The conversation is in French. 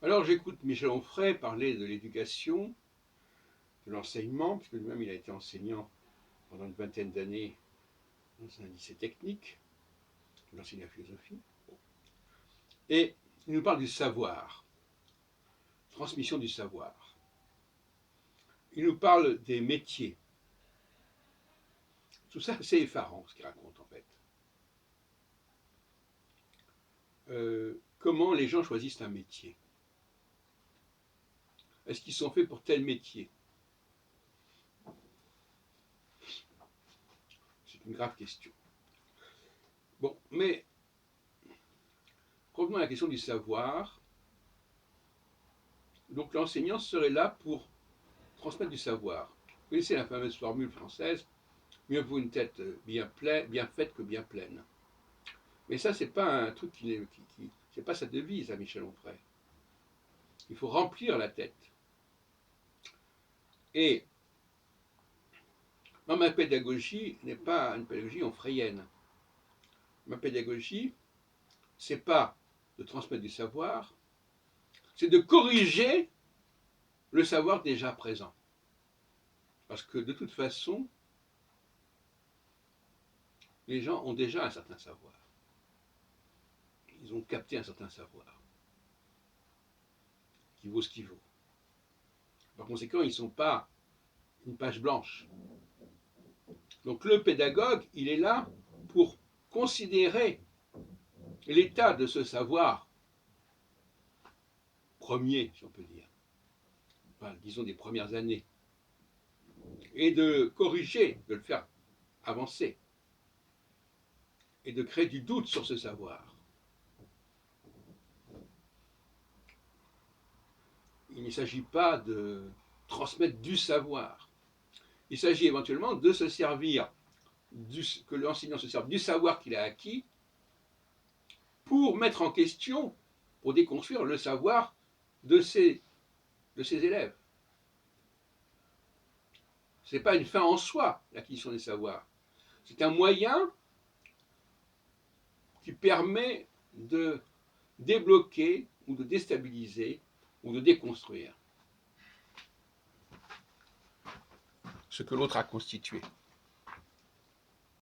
Alors j'écoute Michel Onfray parler de l'éducation, de l'enseignement, puisque lui-même il a été enseignant pendant une vingtaine d'années dans un lycée technique, il enseigne la philosophie, et il nous parle du savoir, transmission du savoir. Il nous parle des métiers. Tout ça, c'est effarant ce qu'il raconte en fait. Comment les gens choisissent un métier? Est-ce qu'ils sont faits pour tel métier? C'est une grave question. Bon, mais revenons à la question du savoir. Donc l'enseignant serait là pour transmettre du savoir. Vous connaissez la fameuse formule française, mieux vaut une tête bien faite que bien pleine. Mais ça, c'est pas un truc c'est pas sa devise à Michel Onfray. Il faut remplir la tête. Et ma pédagogie n'est pas une pédagogie onfrayenne. Ma pédagogie, c'est pas de transmettre du savoir, c'est de corriger le savoir déjà présent. Parce que de toute façon, les gens ont déjà un certain savoir. Ils ont capté un certain savoir qui vaut ce qu'il vaut. Par conséquent, ils ne sont pas une page blanche. Donc le pédagogue, il est là pour considérer l'état de ce savoir premier, si on peut dire, enfin, disons des premières années, et de corriger, de le faire avancer, et de créer du doute sur ce savoir. Il ne s'agit pas de transmettre du savoir. Il s'agit éventuellement de se servir, que l'enseignant se serve du savoir qu'il a acquis pour mettre en question, pour déconstruire le savoir de ses élèves. Ce n'est pas une fin en soi, l'acquisition des savoirs. C'est un moyen qui permet de débloquer ou de déstabiliser ou de déconstruire ce que l'autre a constitué.